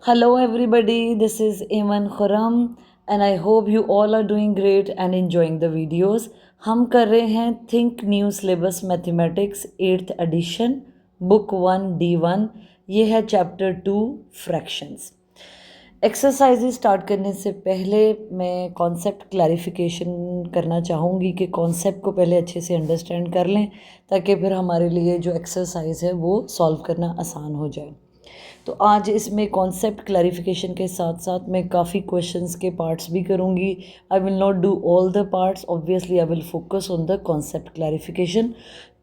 Hello, everybody. This is Iman Khurram, and I hope you all are doing great and enjoying the videos. हम कर रहे हैं think new syllabus mathematics 8th addition book 1 D1। ये है chapter 2 fractions. Exercises start करने से पहले मैं कॉन्सेप्ट क्लैरिफिकेशन करना चाहूँगी कि कॉन्सेप्ट को पहले अच्छे से अंडरस्टैंड कर लें ताकि फिर हमारे लिए जो एक्सरसाइज है वो सॉल्व करना आसान हो जाए। तो आज इसमें कॉन्सेप्ट क्लैरिफिकेशन के साथ साथ मैं काफ़ी क्वेश्चंस के पार्ट्स भी करूँगी। I will not do all the parts, obviously I will focus on the concept clarification.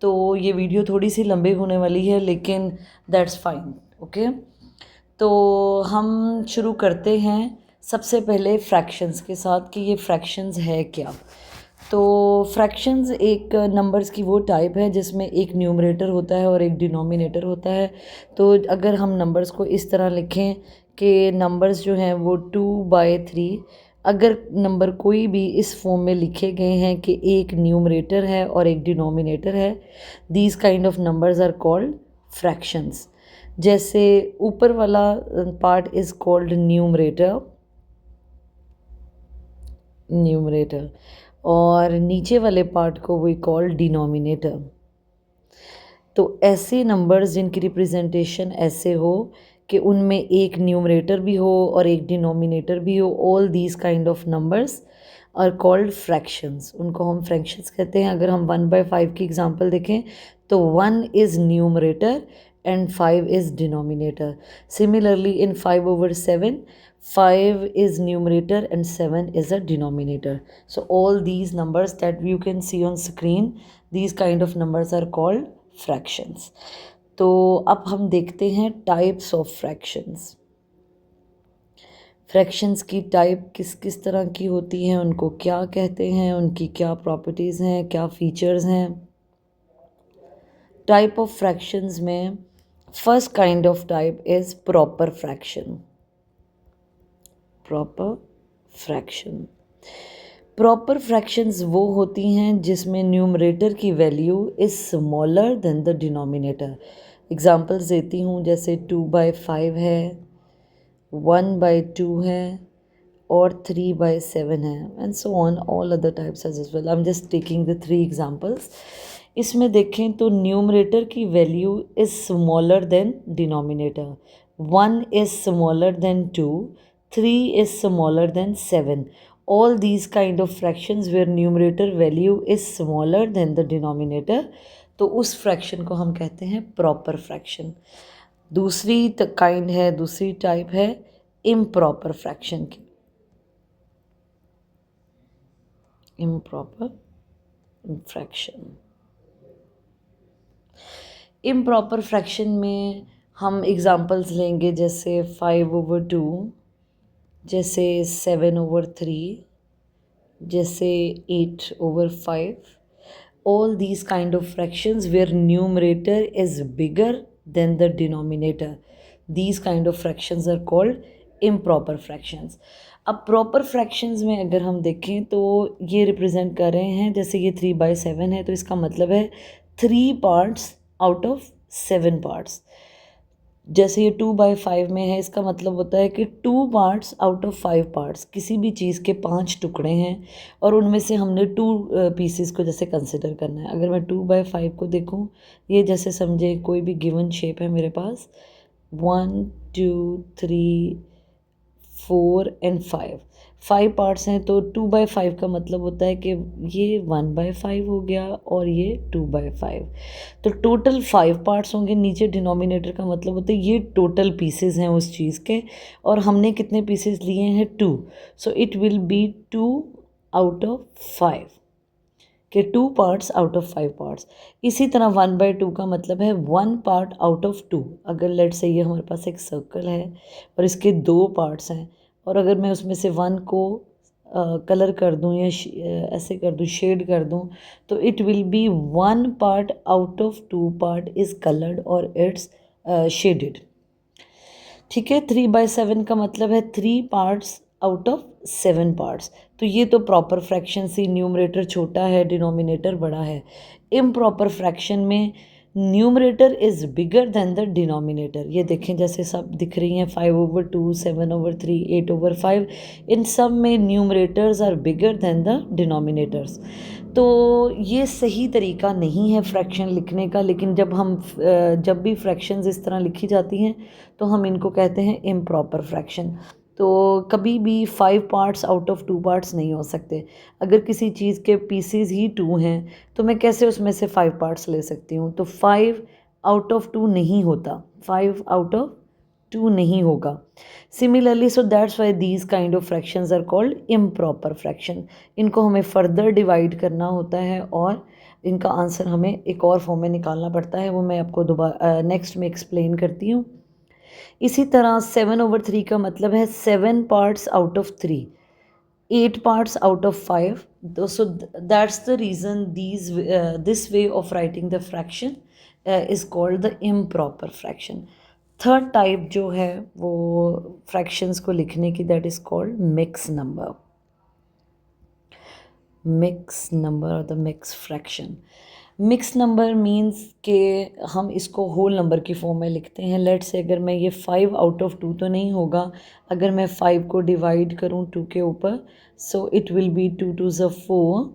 तो ये वीडियो थोड़ी सी लंबी होने वाली है लेकिन दैट्स फाइन। ओके, तो हम शुरू करते हैं सबसे पहले फ्रैक्शंस के साथ कि ये फ्रैक्शंस है क्या। तो फ्रैक्शंस एक नंबर्स की वो टाइप है जिसमें एक न्यूमरेटर होता है और एक डिनोमिनेटर होता है। तो अगर हम नंबर्स को इस तरह लिखें कि नंबर्स जो हैं वो 2/3, अगर नंबर कोई भी इस फॉर्म में लिखे गए हैं कि एक न्यूमरेटर है और एक डिनोमिनेटर है, these kind of numbers are called fractions. जैसे ऊपर वाला पार्ट इज़ कॉल्ड न्यूमरेटर और नीचे वाले पार्ट को वी कॉल डिनोमिनेटर। तो ऐसे नंबर्स जिनकी रिप्रेजेंटेशन ऐसे हो कि उनमें एक न्यूमरेटर भी हो और एक डिनोमिनेटर भी हो, all these kind of numbers are called fractions. उनको हम फ्रैक्शंस कहते हैं। अगर हम 1/5 की एग्जांपल देखें तो 1 is numerator and 5 is denominator. Similarly, in 5/7, 5 is numerator and 7 is a denominator. So all these numbers that you can see on screen, these kind of numbers are called fractions. तो अब हम देखते हैं types of fractions. Fractions की type किस किस तरह की होती हैं, उनको क्या कहते हैं, उनकी क्या प्रॉपर्टीज़ हैं, क्या फीचर्स हैं। टाइप ऑफ फ्रैक्शंस में first kind of type is proper fraction. Proper fraction proper fractions वो होती हैं जिसमें न्यूमरेटर की value is smaller than the denominator. Examples देती हूँ, जैसे 2/5 है, 1/2 है और 3/7 है, and so on all other types as well. I am just taking the 3 examples. इसमें देखें तो न्यूमरेटर की value is smaller than denominator. 1 is smaller than 2, 3 is smaller than 7। All these kind of fractions where numerator value is smaller than the denominator, तो उस fraction को हम कहते हैं प्रॉपर फ्रैक्शन। दूसरी काइंड है, दूसरी टाइप है इम्प्रॉपर फ्रैक्शन की। इम्प्रॉपर फ्रैक्शन, इम्प्रॉपर फ्रैक्शन में हम एग्जांपल्स लेंगे जैसे 5/2, जैसे 7/3, जैसे 8/5। All these kind of fractions where numerator is bigger than the denominator, these kind of fractions are called improper fractions. अब प्रॉपर फ्रैक्शंस में अगर हम देखें तो ये रिप्रेजेंट कर रहे हैं, जैसे ये 3/7 है तो इसका मतलब है 3 पार्ट्स आउट ऑफ 7 पार्ट्स। जैसे ये 2/5 में है, इसका मतलब होता है कि 2 पार्ट्स आउट ऑफ 5 पार्ट्स, किसी भी चीज़ के 5 टुकड़े हैं और उनमें से हमने 2 पीसेस को जैसे कंसिडर करना है। अगर मैं 2/5 को देखूं, ये जैसे समझे कोई भी गिवन शेप है मेरे पास, 1 2 3 4 एंड 5 पार्ट्स हैं, तो 2/5 का मतलब होता है कि ये 1/5 हो गया और ये 2/5, तो टोटल 5 पार्ट्स होंगे। नीचे डिनोमिनेटर का मतलब होता है ये टोटल पीसेस हैं उस चीज़ के, और हमने कितने पीसेस लिए हैं 2, सो it will B 2 out of 5 के 2 पार्ट्स आउट ऑफ 5 पार्ट्स। इसी तरह 1/2 का मतलब है 1 पार्ट आउट ऑफ 2। अगर लेट से ये हमारे पास एक सर्कल है और इसके 2 पार्ट्स हैं, और अगर मैं उसमें से 1 को कलर कर दूं या ऐसे कर दूं, शेड कर दूं, तो it will B 1 part out of 2 part is coloured और इट्स शेडेड। ठीक है, 3/7 का मतलब है 3 पार्ट्स आउट ऑफ 7 पार्ट्स। तो ये तो प्रॉपर फ्रैक्शन सी, न्यूमरेटर छोटा है डिनोमिनेटर बड़ा है। इम्प्रॉपर फ्रैक्शन में numerator is bigger than the denominator. ये देखें जैसे सब दिख रही हैं 5/2, 7/3, 8/5, इन सब में numerators are bigger than the denominators. तो ये सही तरीका नहीं है फ्रैक्शन लिखने का, लेकिन जब भी फ्रैक्शंस इस तरह लिखी जाती हैं तो हम इनको कहते हैं इम्प्रॉपर फ्रैक्शन। तो कभी भी 5 पार्ट्स आउट ऑफ 2 पार्ट्स नहीं हो सकते। अगर किसी चीज़ के पीसेस ही 2 हैं तो मैं कैसे उसमें से 5 पार्ट्स ले सकती हूँ? तो 5 आउट ऑफ 2 नहीं होता, 5 आउट ऑफ 2 नहीं होगा। Similarly so that's why these kind of fractions are called improper fraction. इनको हमें फर्दर डिवाइड करना होता है और इनका आंसर हमें एक और फॉर्म में निकालना पड़ता है, वो मैं आपको दोबारा नेक्स्ट में एक्सप्लेन करती हूँ। इसी तरह 7/3 का मतलब है 7 parts out of 3, 8 parts out of 5. So that's the reason this way of writing the fraction is called the improper fraction. Third type जो है वो फ्रैक्शंस को लिखने की, that is called mix number. Mix number और the mix fraction. Mix number means के हम इसको होल नंबर की फॉर्म में लिखते हैं। लेट से अगर मैं ये 5 आउट ऑफ 2 तो नहीं होगा, अगर मैं 5 को डिवाइड करूँ 2 के ऊपर, सो इट विल बी 2 2 ज़ 4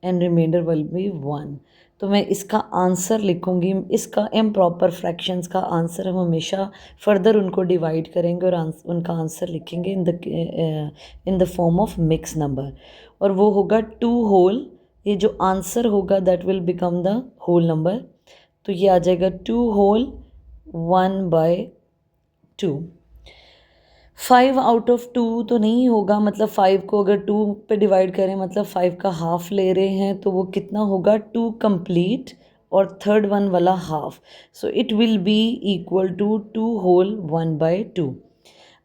एंड रिमाइंडर विल बी 1। तो मैं इसका आंसर लिखूँगी। इसका इम्प्रॉपर फ्रैक्शंस का आंसर हम हमेशा फर्दर उनको डिवाइड करेंगे और उनका आंसर लिखेंगे in the form of mix number, और वो होगा 2 होल। ये जो आंसर होगा that will become the whole number. तो ये आ जाएगा 2 होल 1/2। 5 आउट ऑफ 2 तो नहीं होगा, मतलब 5 को अगर 2 पे डिवाइड करें मतलब 5 का हाफ ले रहे हैं, तो वो कितना होगा 2 कंप्लीट और थर्ड वन वाला half. So it will be equal to 2 whole 1/2।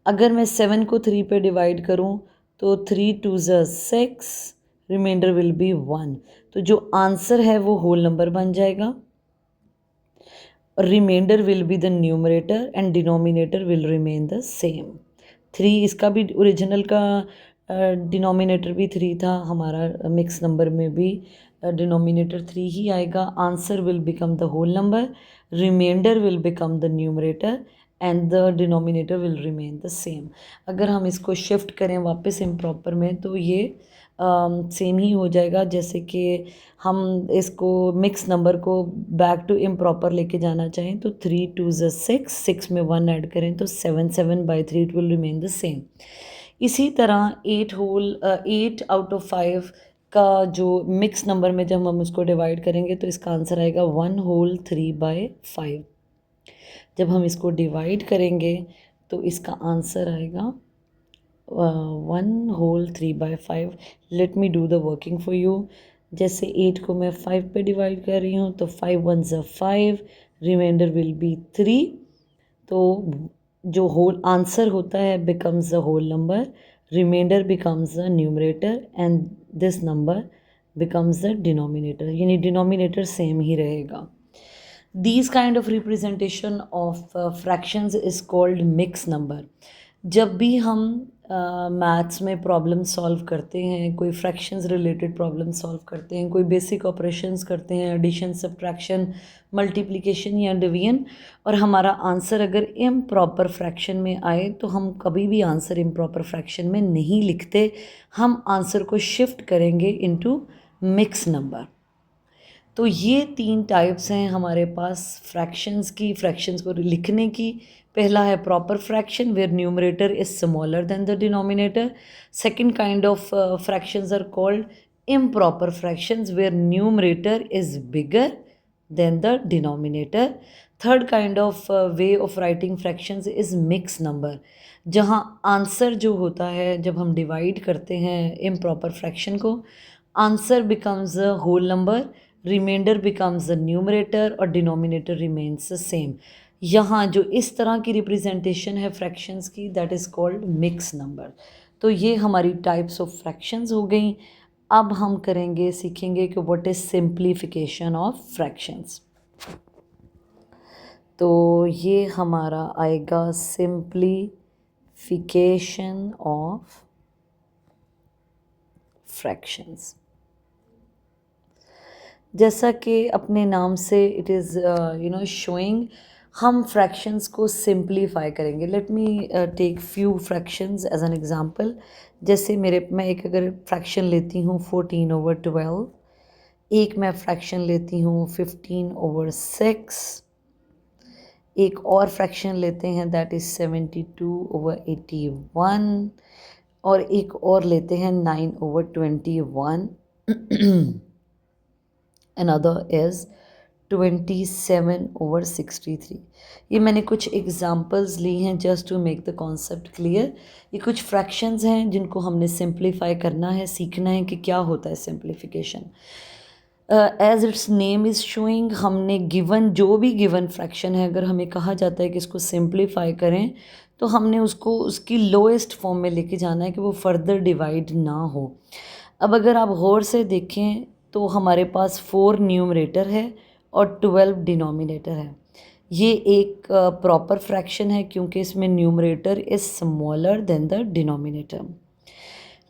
अगर मैं 7 को 3 पे डिवाइड करूं तो 3 2 ज़ 6, रिमाइंडर विल बी 1। तो जो आंसर है वो होल नंबर बन जाएगा। Reminder will be the numerator and denominator will remain the same. 3 इसका भी ओरिजिनल का डिनोमिनेटर भी 3 था, हमारा मिक्स नंबर में भी डिनोमिनेटर 3 ही आएगा। Answer will become the whole number, reminder will become the numerator and the denominator will remain the same. अगर हम इसको शिफ्ट करें वापस इम्प्रॉपर में तो ये सेम ही हो जाएगा। जैसे कि हम इसको मिक्स नंबर को बैक टू इम्प्रॉपर लेके जाना चाहें तो 3 2 ज़ 6, 6 में 1 ऐड करें तो 7 7/3 it will remain the same. इसी तरह 8 आउट ऑफ 5 का जो मिक्स नंबर में जब हम उसको डिवाइड करेंगे तो इसका आंसर आएगा 1 होल 3/5। जब हम इसको डिवाइड करेंगे तो इसका आंसर आएगा 1 whole 3/5। Let me do the working for you. जैसे 8 को मैं 5 पे डिवाइड कर रही हूँ तो 5 1 ज़ 5, रिमाइंडर विल बी 3। तो जो होल आंसर होता है becomes the whole number, reminder becomes the numerator and this number becomes the denominator, यानी डिनोमिनेटर सेम ही रहेगा। These kind of representation of fractions is called mixed number। जब भी हम मैथ्स में प्रॉब्लम सॉल्व करते हैं, कोई फ्रैक्शंस रिलेटेड प्रॉब्लम सॉल्व करते हैं, कोई बेसिक ऑपरेशंस करते हैं, एडिशन सब्ट्रैक्शन मल्टीप्लिकेशन या डिवीजन, और हमारा आंसर अगर इम्प्रॉपर फ्रैक्शन में आए तो हम कभी भी आंसर इम्प्रॉपर फ्रैक्शन में नहीं लिखते, हम आंसर को शिफ्ट करेंगे इनटू मिक्स नंबर। तो ये 3 टाइप्स हैं हमारे पास फ्रैक्शंस की, फ्रैक्शंस को लिखने की। पहला है proper fraction where numerator is smaller than the denominator. Second kind of fractions are called improper fractions where numerator is bigger than the denominator. Third kind of way of writing fractions is mixed number, जहाँ answer जो होता है जब हम divide करते हैं improper fraction को, answer becomes a whole number, reminder becomes the numerator और डिनोमिनेटर रिमेन्स द सेम। यहाँ जो इस तरह की रिप्रेजेंटेशन है फ्रैक्शंस की, that is called mix number. तो ये हमारी टाइप्स ऑफ फ्रैक्शंस हो गई। अब हम सीखेंगे कि what is simplification of fractions. तो ये हमारा आएगा सिंप्लीफिकेशन ऑफ फ्रैक्शंस। जैसा कि अपने नाम से इट इज़ शोइंग, हम फ्रैक्शंस को सिंप्लीफाई करेंगे. Let me take few fractions as an example. जैसे मैं एक अगर फ्रैक्शन लेती हूँ 14/12, एक मैं फ्रैक्शन लेती हूँ 15/6, एक और फ्रैक्शन लेते हैं दैट इज़ 72/81, और एक और लेते हैं 9/21. Another is 27/63. ये मैंने कुछ एग्जाम्पल्स ली हैं just to make the concept clear. ये कुछ फ्रैक्शंस हैं जिनको हमने सिंप्लीफाई करना है, सीखना है कि क्या होता है simplification. As its name is showing, हमने गिवन जो भी गिवन फ्रैक्शन है, अगर हमें कहा जाता है कि इसको सिंप्लीफाई करें, तो हमने उसको उसकी लोएस्ट फॉर्म में लेके जाना है कि वो फर्दर डिवाइड ना हो. अब अगर आप गौर से देखें तो हमारे पास 4 न्यूमरेटर है और 12 डिनोमिनेटर है. ये एक प्रॉपर फ्रैक्शन है क्योंकि इसमें numerator is smaller than the denominator.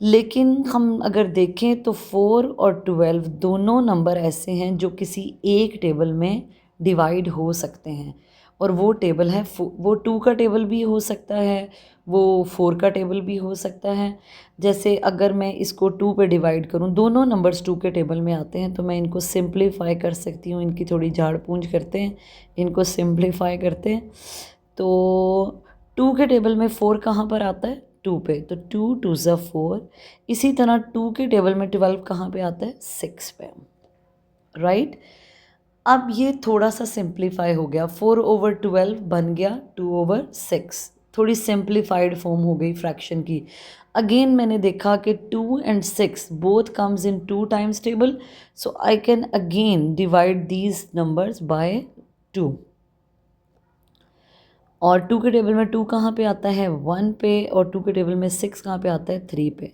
लेकिन हम अगर देखें तो 4 और 12 दोनों नंबर ऐसे हैं जो किसी एक टेबल में डिवाइड हो सकते हैं, और वो टेबल है वो 2 का टेबल भी हो सकता है, वो 4 का टेबल भी हो सकता है. जैसे अगर मैं इसको 2 पे डिवाइड करूं, दोनों नंबर्स 2 के टेबल में आते हैं, तो मैं इनको सिंप्लीफाई कर सकती हूँ. इनकी थोड़ी झाड़ पूंछ करते हैं, इनको सिंप्लीफाई करते हैं. तो 2 के टेबल में 4 कहाँ पर आता है? 2 पे. तो 2 2 ज़ा 4. इसी तरह 2 के टेबल में 12 कहाँ पे आता है? 6 पे. राइट. अब ये थोड़ा सा सिंप्लीफाई हो गया. 4/12 बन गया 2/6. थोड़ी सिंप्लीफाइड फॉर्म हो गई फ्रैक्शन की. अगेन मैंने देखा कि 2 and 6 both comes in 2 times table, so I can again divide these numbers by 2. और 2 के टेबल में 2 कहाँ पे आता है? 1 पे. और 2 के टेबल में 6 कहाँ पे आता है? 3 पे.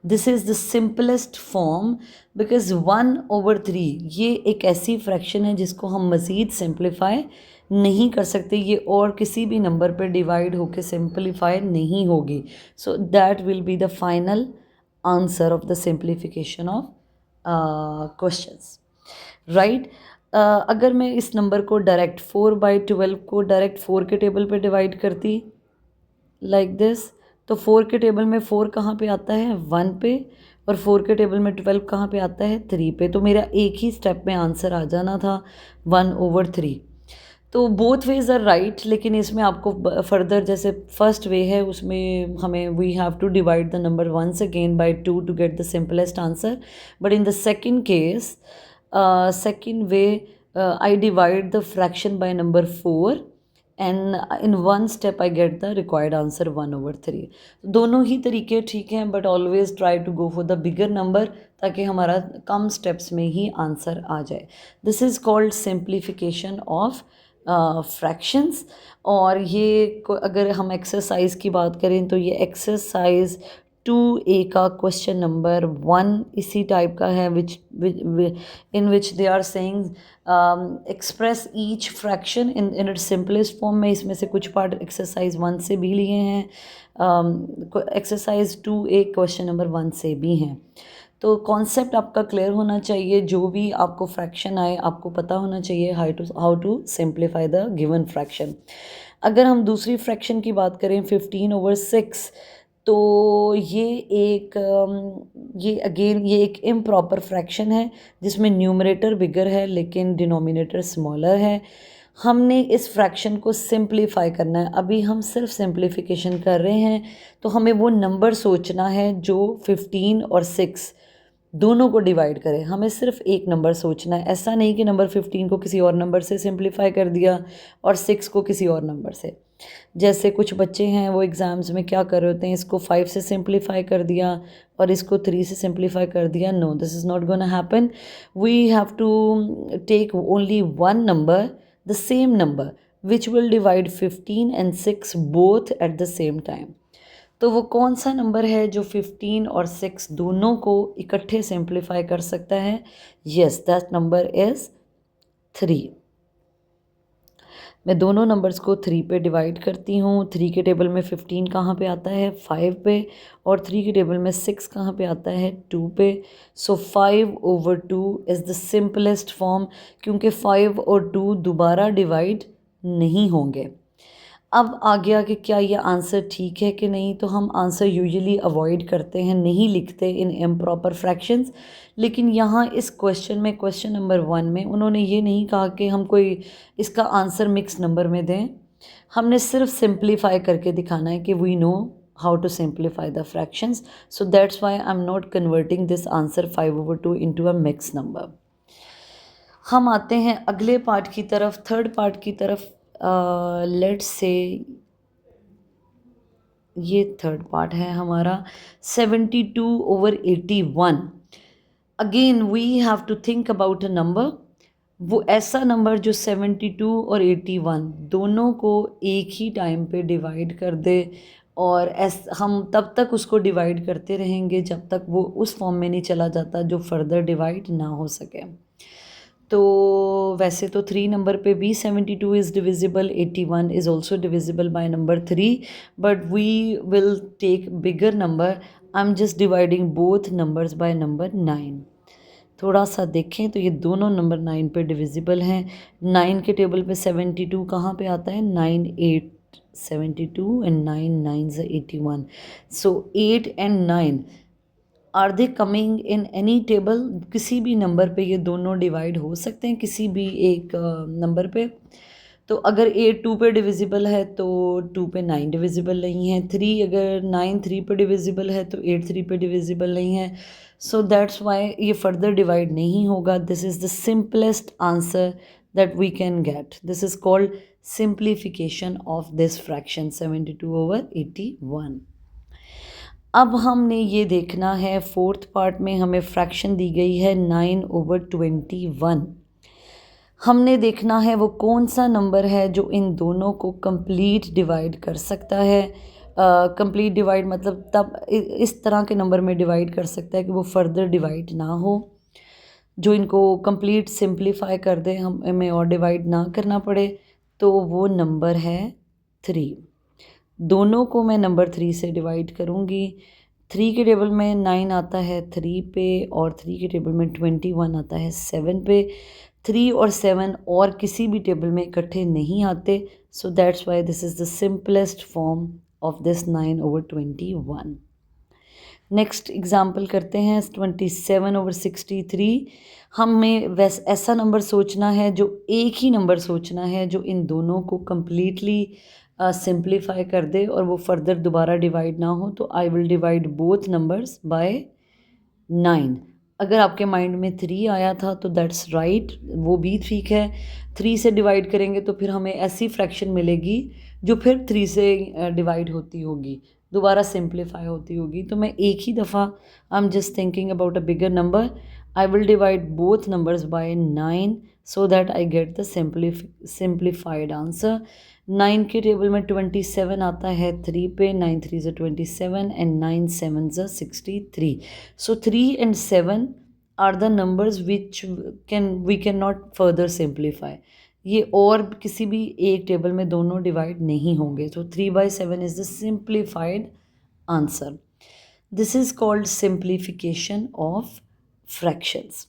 This is the simplest form because 1/3 ये एक ऐसी फ्रैक्शन है जिसको हम मज़ीद सिंप्लीफाई नहीं कर सकते. ये और किसी भी नंबर पे डिवाइड होकर सिंप्लीफाई नहीं होगी. So that will be the final answer of the simplification of questions. Right. अगर मैं इस नंबर को डायरेक्ट 4/12 को डायरेक्ट 4 के टेबल पे डिवाइड करती लाइक दिस, तो 4 के टेबल में 4 कहाँ पे आता है? 1 पे. और 4 के टेबल में 12 कहाँ पे आता है? 3 पे. तो मेरा एक ही स्टेप में आंसर आ जाना था 1/3. तो बोथ वेज आर राइट, लेकिन इसमें आपको फर्दर जैसे फर्स्ट वे है उसमें हमें we have to divide the number once again by 2 to get the simplest answer. But in the second case, second way, I divide the fraction by number 4, and in one step I get the required answer 1/3. दोनों ही तरीके ठीक हैं, but always try to go for the bigger number ताकि हमारा कम steps में ही answer आ जाए. This is called simplification of fractions. और ये अगर हम एक्सरसाइज की बात करें तो ये एक्सरसाइज 2A का क्वेश्चन नंबर 1 इसी टाइप का है, in which they are saying express each fraction in its simplest form. में इसमें से कुछ पार्ट एक्सरसाइज 1 से भी लिए हैं, एक्सरसाइज 2A क्वेश्चन नंबर 1 से भी हैं. तो कॉन्सेप्ट आपका क्लियर होना चाहिए. जो भी आपको फ्रैक्शन आए आपको पता होना चाहिए how to simplify the given fraction. अगर हम दूसरी फ्रैक्शन की बात करें 15/6, तो ये एक इम्प्रॉपर फ्रैक्शन है जिसमें न्यूमरेटर बिगर है लेकिन डिनोमिनेटर स्मॉलर है. हमने इस फ्रैक्शन को सिंप्लीफाई करना है. अभी हम सिर्फ सिंप्लीफिकेशन कर रहे हैं, तो हमें वो नंबर सोचना है जो 15 और 6 दोनों को डिवाइड करें. हमें सिर्फ एक नंबर सोचना है. ऐसा नहीं कि नंबर 15 को किसी और नंबर से सिंप्लीफाई कर दिया और 6 को किसी और नंबर से. जैसे कुछ बच्चे हैं वो एग्ज़ाम्स में क्या कर रहे होते हैं, इसको 5 से सिंप्लीफाई कर दिया और इसको 3 से सिंप्लीफाई कर दिया. No, this is not gonna happen. We have to take only one number, the same number which will divide 15 and 6 both at the same time. तो वो कौन सा नंबर है जो 15 और 6 दोनों को इकट्ठे सिंप्लीफाई कर सकता है? Yes, that number is 3. मैं दोनों नंबर्स को 3 पे डिवाइड करती हूँ। 3 के टेबल में 15 कहाँ पे आता है? 5 पे। और 3 के टेबल में 6 कहाँ पे आता है? 2 पे। सो 5/2 इज़ द सिंपलेस्ट फॉर्म, क्योंकि 5 और 2 दोबारा डिवाइड नहीं होंगे। अब आगे आगे क्या ये आंसर ठीक है कि नहीं, तो हम आंसर यूजुअली अवॉइड करते हैं, नहीं लिखते इन इम्प्रॉपर फ्रैक्शंस। लेकिन यहाँ इस क्वेश्चन में, क्वेश्चन नंबर 1 में, उन्होंने ये नहीं कहा कि हम कोई इसका आंसर मिक्स नंबर में दें। हमने सिर्फ सिंप्लीफाई करके दिखाना है कि we know how to simplify the fractions. So that's why I am not converting this answer 5/2 into a mix number. हम आते हैं अगले पार्ट की तरफ, थर्ड पार्ट की तरफ। लेट्स से ये थर्ड पार्ट है हमारा 72/81। Again we have to think about a number, वो ऐसा नंबर जो 72 और 81 दोनों को एक ही टाइम पे डिवाइड कर दे। और हम तब तक उसको डिवाइड करते रहेंगे जब तक वो उस फॉर्म में नहीं चला जाता जो फर्दर डिवाइड ना हो सके। तो वैसे तो 3 नंबर पे भी 72 is divisible, 81 is also divisible by number 3, but we will take bigger number. I am just dividing both numbers by number 9। थोड़ा सा देखें तो ये दोनों नंबर 9 पे डिविजिबल हैं। 9 के टेबल पे 72 कहाँ पे आता है? 9 8 72 and 9 9 81। So 8 and 9 are they coming in any table? किसी भी नंबर पे ये दोनों डिवाइड हो सकते हैं, किसी भी एक नंबर पे। तो अगर 8 2 पे डिविजिबल है तो 2 पे 9 डिविजिबल नहीं है। 3 अगर 9 3 पे डिविजिबल है तो 8 3 पे डिविजिबल नहीं है। सो दैट्स वाई ये फर्दर डिवाइड नहीं होगा। This is the simplest answer that we can get. This is called simplification of this fraction 72/81। अब हमने ये देखना है, फोर्थ पार्ट में हमें फ्रैक्शन दी गई है 9/21। हमने देखना है वो कौन सा नंबर है जो इन दोनों को कंप्लीट डिवाइड कर सकता है। कंप्लीट डिवाइड मतलब तब इस तरह के नंबर में डिवाइड कर सकता है कि वो फर्दर डिवाइड ना हो, जो इनको कंप्लीट सिंप्लीफाई कर दे, हमें और डिवाइड ना करना पड़े। तो वो नंबर है 3। दोनों को मैं नंबर 3 से डिवाइड करूँगी। 3 के टेबल में 9 आता है 3 पे, और 3 के टेबल में 21 आता है 7 पे। 3 और 7 और किसी भी टेबल में इकट्ठे नहीं आते। सो that's why this is the simplest form of this 9/21। Next example करते हैं 27/63। हमें ऐसा नंबर सोचना है, जो एक ही नंबर सोचना है जो इन दोनों को कम्प्लीटली सिंप्लीफाई कर दे और वो फर्दर दोबारा डिवाइड ना हो। तो I will divide both numbers bye 9। अगर आपके माइंड में 3 आया था तो दैट्स राइट, वो भी ठीक है। 3 से डिवाइड करेंगे तो फिर हमें ऐसी फ्रैक्शन मिलेगी जो फिर 3 से डिवाइड होती होगी, दोबारा सिंप्लीफाई होती होगी। तो मैं एक ही दफ़ा, आई am just thinking about a bigger number, I will divide both numbers bye 9 so that I get the simplified answer. 9 के टेबल में 27 आता है 3 पे। 9 3 ज़ 27 एंड 9 7 ज़ 63। So 3 and 7 are the numbers which we cannot further simplify. ये और किसी भी एक टेबल में दोनों डिवाइड नहीं होंगे। तो 3/7 is the simplified answer. This is called simplification of fractions.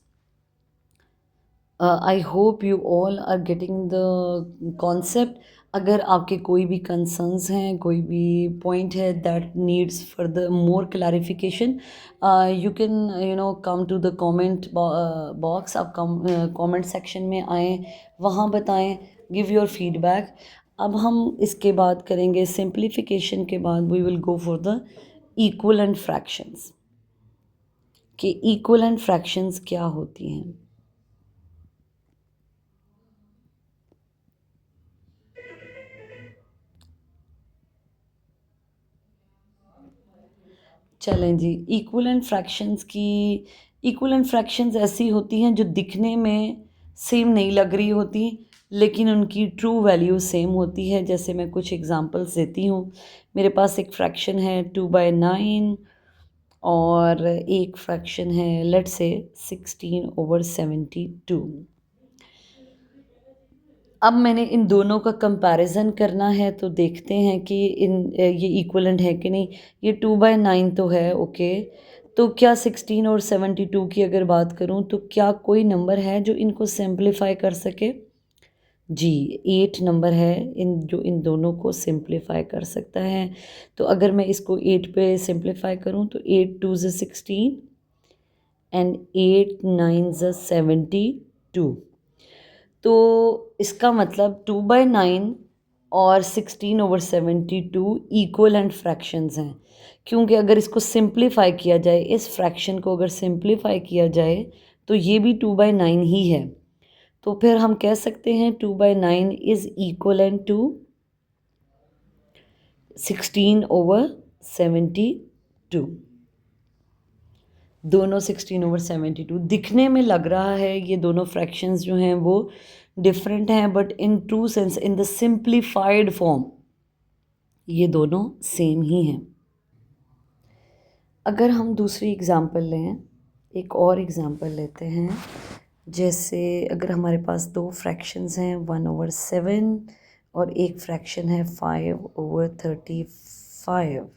I hope you all are getting the concept. अगर आपके कोई भी कंसर्न्स हैं, कोई भी पॉइंट है that needs further more clarification, you can come to the comment box. आप comment section में आएँ, वहाँ बताएं, गिव योर फीडबैक। अब हम इसके बाद करेंगे सिंप्लीफिकेशन के बाद we will go for the equivalent fractions, कि इक्वलेंट फ्रैक्शंस क्या होती हैं। चलें जी, इक्वलेंट फ्रैक्शंस ऐसी होती हैं जो दिखने में सेम नहीं लग रही होती, लेकिन उनकी ट्रू वैल्यू सेम होती है। जैसे मैं कुछ एग्जांपल्स देती हूँ। मेरे पास एक फ्रैक्शन है 2/9, और एक फ्रैक्शन है लेट्स से 16/72। अब मैंने इन दोनों का कंपैरिजन करना है, तो देखते हैं कि ये इक्वलेंट है कि नहीं। ये 2/9 तो है, ओके। तो क्या 16 और 72 की अगर बात करूं तो क्या कोई नंबर है जो इनको सिंप्लीफाई कर सके? जी, 8 नंबर है इन दोनों को सिंप्लीफाई कर सकता है। तो अगर मैं इसको 8 पे सिंप्लीफाई करूं तो 8 2 ज़ 16 एंड 8 9 ज़ 72। तो इसका मतलब 2/9 और 16/72 इक्वल एंड फ्रैक्शंस हैं, क्योंकि अगर इसको सिंप्लीफाई किया जाए, इस फ्रैक्शन को अगर सिंप्लीफाई किया जाए तो ये भी 2/9 ही है। तो फिर हम कह सकते हैं 2/9 इज़ इक्वल टू 16/72। दोनों 16/72 दिखने में लग रहा है ये दोनों फ्रैक्शंस जो हैं वो डिफरेंट हैं, but in true sense, in the simplified form, ये दोनों सेम ही हैं। अगर हम दूसरी एग्जांपल लें, एक और एग्जांपल लेते हैं। जैसे अगर हमारे पास दो फ्रैक्शंस हैं 1/7 और एक फ्रैक्शन है 5/35।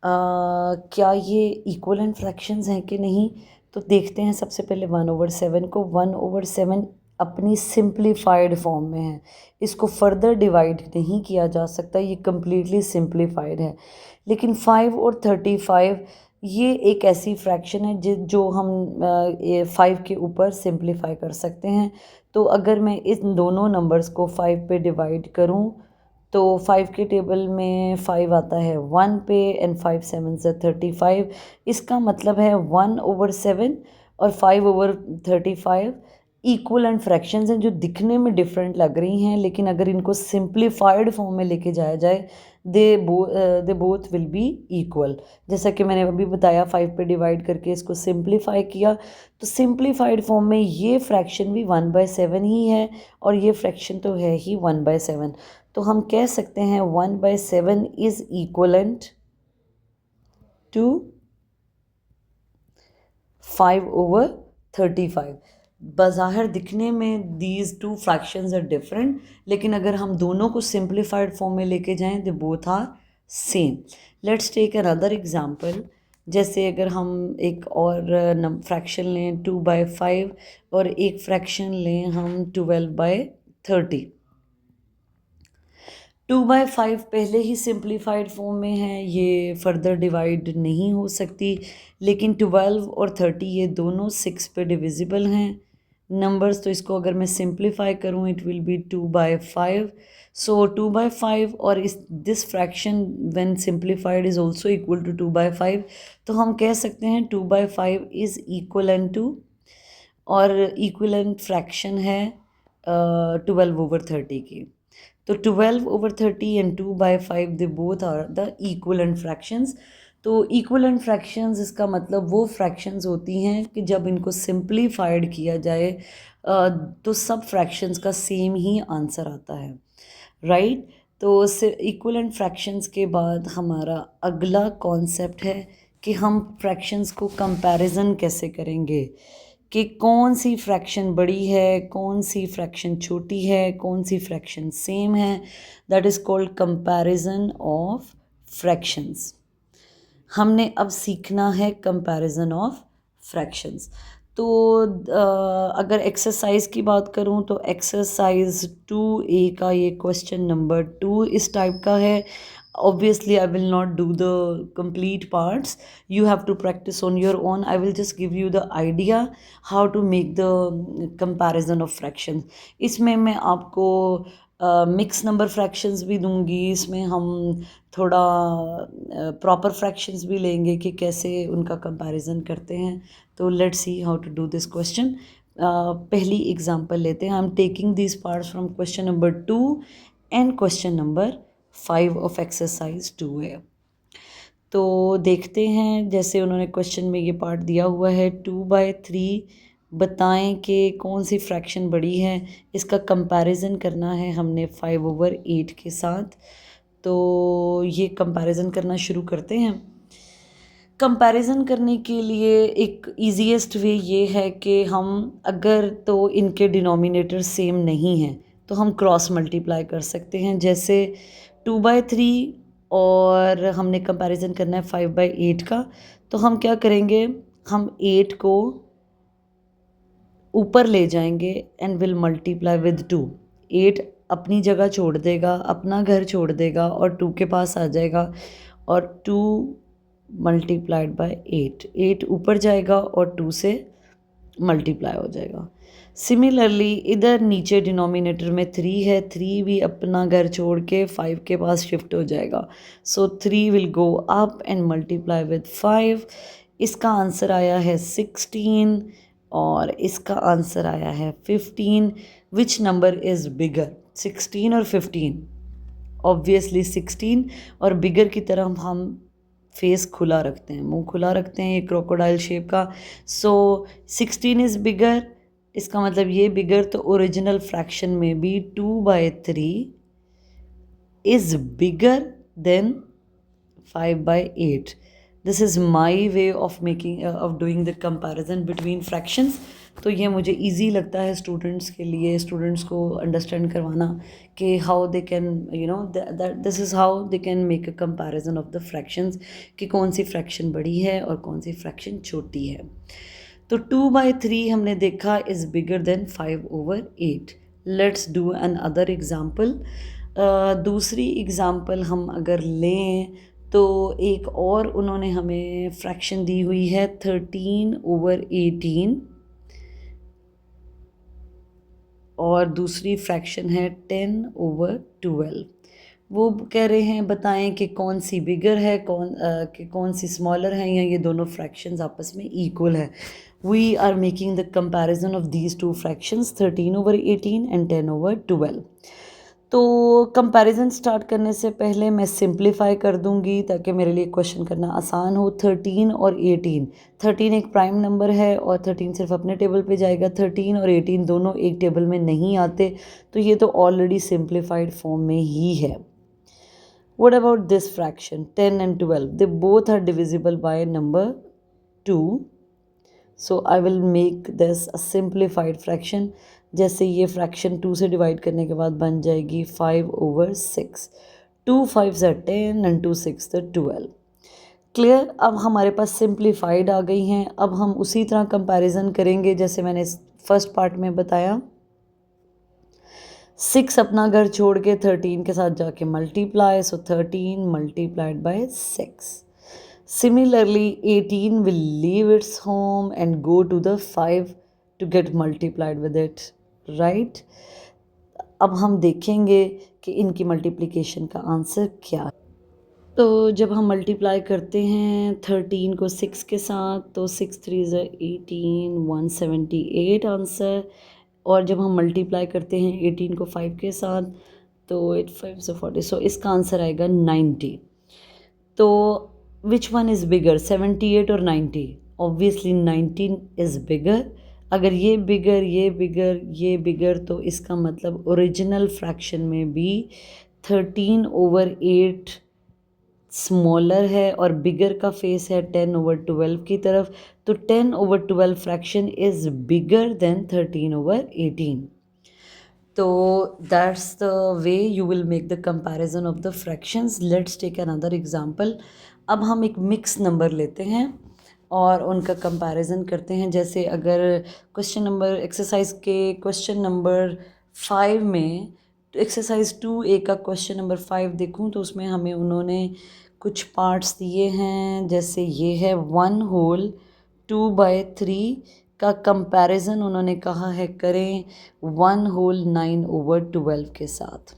क्या ये इक्वलेंट फ्रैक्शंस हैं कि नहीं? तो देखते हैं। सबसे पहले 1/7 को, 1/7 अपनी सिंप्लीफाइड फॉर्म में है, इसको फर्दर डिवाइड नहीं किया जा सकता, ये कम्प्लीटली सिंप्लीफाइड है। लेकिन 5 और 35 ये एक ऐसी फ्रैक्शन है जो हम 5 के ऊपर सिंप्लीफाई कर सकते हैं। तो अगर मैं इन दोनों नंबर्स को 5 पे डिवाइड करूं तो 5 के टेबल में 5 आता है 1 पे, एंड 5 7 से 35। इसका मतलब है 1/7 और 5/35 इक्वल एंड फ्रैक्शंस हैं जो दिखने में डिफरेंट लग रही हैं, लेकिन अगर इनको सिंप्लीफाइड फॉर्म में लेके जाया जाए they both will be equal. जैसा कि मैंने अभी बताया, 5 पे डिवाइड करके इसको सिंप्लीफाई किया, तो सिंप्लीफाइड फॉर्म में ये फ्रैक्शन भी 1/7 ही है और ये फ्रैक्शन तो है ही 1/7। तो हम कह सकते हैं 1/7 इज इक्वलेंट टू 5/35। बाज़ाहिर दिखने में these two fractions are different, लेकिन अगर हम दोनों को सिंप्लीफाइड फॉर्म में लेके जाएं they both are same. Let's take another example. जैसे अगर हम एक और फ्रैक्शन लें 2/5 और एक फ्रैक्शन लें हम 12/30। 2/5 पहले ही सिंप्लीफाइड फॉर्म में है, ये फर्दर डिवाइड नहीं हो सकती। लेकिन 12 और 30 ये दोनों 6 पे डिविजिबल हैं नंबर्स, तो इसको अगर मैं सिंप्लीफाई करूँ इट विल बी 2/5। सो 2/5 और इस this fraction when simplified is also equal to 2/5। तो हम कह सकते हैं 2/5 इज़ इक्वलेंट टू, और इक्वलेंट फ्रैक्शन है 12/30 की। तो 12/30 and 2/5 they both are the equivalent fractions. तो इक्वलेंट फ्रैक्शंस इसका मतलब वो फ्रैक्शंस होती हैं कि जब इनको सिंप्लीफाइड किया जाए तो सब फ्रैक्शंस का सेम ही आंसर आता है, राइट। तो इक्वलेंट फ्रैक्शंस के बाद हमारा अगला कॉन्सेप्ट है कि हम फ्रैक्शंस को कंपैरिजन कैसे करेंगे, कि कौन सी फ्रैक्शन बड़ी है, कौन सी फ्रैक्शन छोटी है, कौन सी फ्रैक्शन सेम है। That is called comparison of fractions. हमने अब सीखना है कंपैरिजन ऑफ फ्रैक्शंस। तो अगर एक्सरसाइज की बात करूं तो एक्सरसाइज 2A का ये क्वेश्चन नंबर 2 इस टाइप का है। Obviously I will not do the complete parts, you have to practice on your own. I will just give you the idea how to make the comparison of fractions. इसमें मैं आपको mix number fractions भी दूंगी, इसमें हम थोड़ा proper fractions भी लेंगे कि कैसे उनका कंपैरिजन करते हैं। तो let's see how to do this question. पहली एग्जांपल लेते हैं। I am taking this parts from question number 2 and question number 5 of exercise 2A। तो देखते हैं, जैसे उन्होंने क्वेश्चन में ये पार्ट दिया हुआ है 2/3, बताएं कि कौन सी फ्रैक्शन बड़ी है। इसका कंपैरिजन करना है हमने 5/8 के साथ। तो ये कंपैरिजन करना शुरू करते हैं। कंपैरिजन करने के लिए एक ईजीएस्ट वे ये है कि हम अगर तो इनके डिनोमिनेटर सेम नहीं हैं तो हम क्रॉस मल्टीप्लाई कर सकते हैं। जैसे 2/3 और हमने कंपैरिजन करना है 5/8 का, तो हम क्या करेंगे, हम 8 को ऊपर ले जाएंगे एंड विल मल्टीप्लाई विद 2। 8 अपनी जगह छोड़ देगा, अपना घर छोड़ देगा और 2 के पास आ जाएगा, और 2 मल्टीप्लाइड बाय 8, 8 ऊपर जाएगा और 2 से मल्टीप्लाई हो जाएगा। सिमिलरली इधर नीचे डिनोमिनेटर में 3 है, 3 भी अपना घर छोड़ के 5 के पास शिफ्ट हो जाएगा। सो 3 will go up and multiply with 5। इसका आंसर आया है 16 और इसका आंसर आया है 15। विच नंबर इज़ बिगर, 16 और 15? ऑब्वियसली 16। और बिगर की तरफ हम फेस खुला रखते हैं, मुंह खुला रखते हैं, ये क्रोकोडाइल शेप का। सो 16 इज़ बिगर, इसका मतलब ये बिगर, तो ओरिजिनल फ्रैक्शन में भी 2/3 is bigger than 5/8। This is my way of making of doing the comparison between fractions. तो ये मुझे ईजी लगता है स्टूडेंट्स के लिए, स्टूडेंट्स को अंडरस्टैंड करवाना कि how they can this is how they can make a comparison of the fractions, कि कौन सी फ्रैक्शन बड़ी है और कौन सी फ्रैक्शन छोटी है। तो 2/3 हमने देखा is bigger than 5/8। Let's do an other example. दूसरी एग्ज़ाम्पल हम अगर लें तो एक और उन्होंने हमें फ्रैक्शन दी हुई है 13/18, और दूसरी फ्रैक्शन है 10/12। वो कह रहे हैं बताएं कि कौन सी बिगर है, कौन सी स्मॉलर है, या ये दोनों फ्रैक्शंस आपस में इक्वल है। We are making the comparison of these two fractions 13/18 and 10/12। तो कंपैरिजन स्टार्ट करने से पहले मैं सिंप्लीफाई कर दूंगी ताकि मेरे लिए क्वेश्चन करना आसान हो। 13 और 18, 13 एक प्राइम नंबर है और 13 सिर्फ अपने टेबल पे जाएगा, 13 और 18 दोनों एक टेबल में नहीं आते, तो ये तो ऑलरेडी सिंप्लीफाइड फॉर्म में ही है। What about this fraction 10 and 12? They both are divisible by number 2. So I will make this a simplified fraction. जैसे ये फ्रैक्शन 2 से डिवाइड करने के बाद बन जाएगी 5/6। 2 5s are 10 and 2 6 are 12। Clear? अब हमारे पास सिंप्लीफाइड आ गई हैं। अब हम उसी तरह कंपैरिजन करेंगे जैसे मैंने फर्स्ट पार्ट में बताया। 6 अपना घर छोड़ के 13 के साथ जाके multiply, so 13 multiplied by 6। Similarly 18 will leave its home and go to the 5 to get multiplied with it, right? अब हम देखेंगे कि इनकी मल्टीप्लिकेशन का आंसर क्या है। तो जब हम मल्टीप्लाई करते हैं 13 को 6 के साथ, तो 6 3 18, 178 आंसर। और जब हम मल्टीप्लाई करते हैं 18 को 5 के साथ, तो 8 5 40, सो इसका आंसर आएगा 90। तो विच वन इज़ बिगर, 78 और 90? Obviously 19 is bigger. अगर ये बिगर, ये बिगर, ये बिगर, तो इसका मतलब ओरिजिनल फ्रैक्शन में भी 13/8 स्मॉलर है और बिगर का फेस है 10/12 की तरफ। तो 10/12 फ्रैक्शन इज़ बिगर देन 13/18। तो that's the way you will make the comparison of the fractions. Let's take another example. अब हम एक मिक्स नंबर लेते हैं और उनका कंपैरिजन करते हैं। जैसे अगर क्वेश्चन नंबर एक्सरसाइज के क्वेश्चन नंबर 5 में, तो एक्सरसाइज 2A का क्वेश्चन नंबर 5 देखूं तो उसमें हमें उन्होंने कुछ पार्ट्स दिए हैं। जैसे ये है 1/2/3 का कंपैरिजन उन्होंने कहा है करें 1/9/12 के साथ।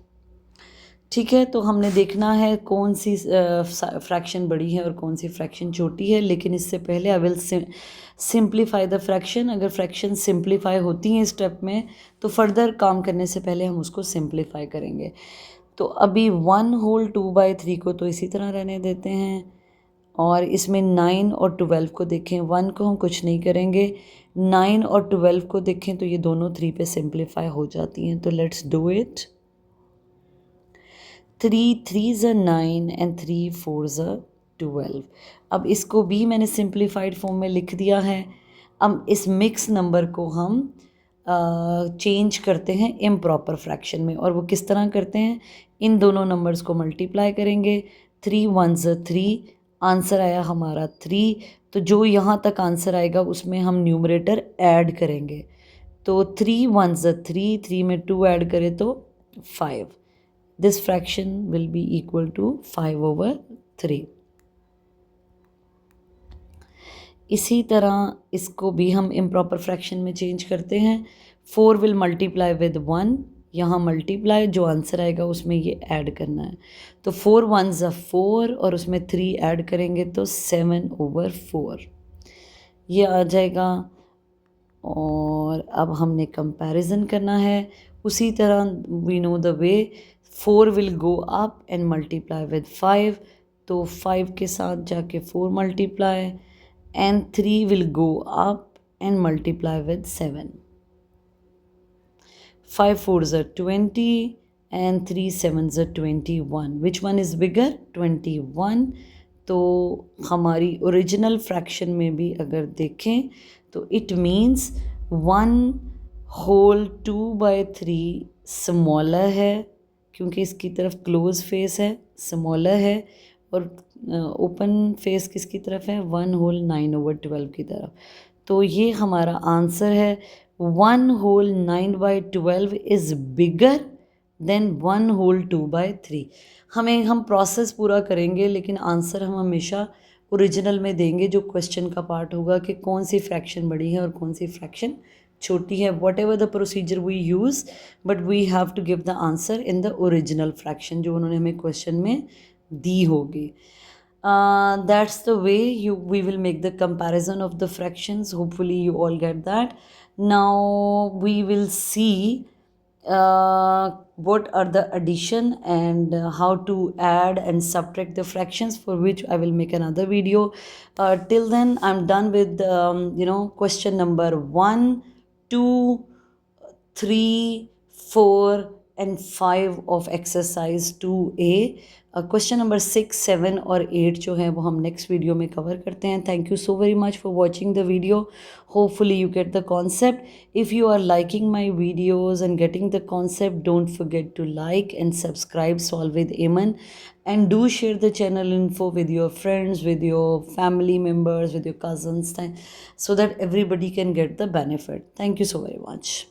ठीक है, तो हमने देखना है कौन सी फ्रैक्शन बड़ी है और कौन सी फ्रैक्शन छोटी है। लेकिन इससे पहले I will simplify the fraction. अगर फ्रैक्शन सिंप्लीफाई होती हैं स्टेप में, तो फर्दर काम करने से पहले हम उसको सिंप्लीफाई करेंगे। तो अभी 1/2/3 को तो इसी तरह रहने देते हैं, और इसमें 9 और 12 को देखें। 1 को हम कुछ नहीं करेंगे, 9 और 12 को देखें तो ये दोनों 3 पे सिंप्लीफाई हो जाती हैं। तो let's do it. 3 3s are 9 and 3 4s are 12। अब इसको भी मैंने सिंप्लीफाइड फॉर्म में लिख दिया है। अब इस मिक्स नंबर को हम चेंज करते हैं इम्प्रॉपर फ्रैक्शन में। और वो किस तरह करते हैं, इन दोनों नंबर्स को मल्टीप्लाई करेंगे, 3 1s 3, आंसर आया हमारा 3। तो जो यहाँ तक आंसर आएगा उसमें हम न्यूमरेटर ऐड करेंगे। तो 3 1s 3, 3 में 2 ऐड करें तो 5। This fraction will be equal to 5/3। इसी तरह इसको भी हम इम्प्रॉपर फ्रैक्शन में चेंज करते हैं। 4 विल मल्टीप्लाई विद 1, यहाँ मल्टीप्लाई, जो आंसर आएगा उसमें ये ऐड करना है। तो 4 1s 4 और उसमें 3 ऐड करेंगे तो 7/4 ये आ जाएगा। और अब हमने कंपैरिजन करना है उसी तरह। We know the way, 4 will go up and multiply with 5, तो 5 के साथ जाके 4 multiply, and 3 will go up and multiply with 7. 5 4s are 20 and 3 7s are 21. Which one is bigger? 21. तो हमारी ओरिजिनल फ्रैक्शन में भी अगर देखें तो इट मीन्स 1/2/3 स्मॉलर है, क्योंकि इसकी तरफ क्लोज फेस है, स्मॉलर है, और ओपन फेस किसकी तरफ है, 1/9/12 की तरफ। तो ये हमारा आंसर है, 1/9/12 इज़ बिगर देन 1/2/3। हम प्रोसेस पूरा करेंगे, लेकिन आंसर हम हमेशा ओरिजिनल में देंगे, जो क्वेश्चन का पार्ट होगा कि कौन सी फ्रैक्शन बड़ी है और कौन सी फ्रैक्शन छोटी है। Whatever the procedure we use, but we have to give the answer in the original fraction जो उन्होंने हमें क्वेश्चन में दी होगी। That's the way we will make the comparison of the fractions. Hopefully you all get that. Now we will see what are the addition and how to add and subtract the fractions, for which I will make another video. Till then I'm done with question number 1 2 3 4 and 5 of exercise 2A. Question number 6 7 और 8 जो है वो हम next video में cover करते हैं। Thank you so very much for watching the video. Hopefully you get the concept. If you are liking my videos and getting the concept, don't forget to like and subscribe solve with Aman, and do share the channel info with your friends, with your family members, with your cousins, so that everybody can get the benefit. Thank you so very much.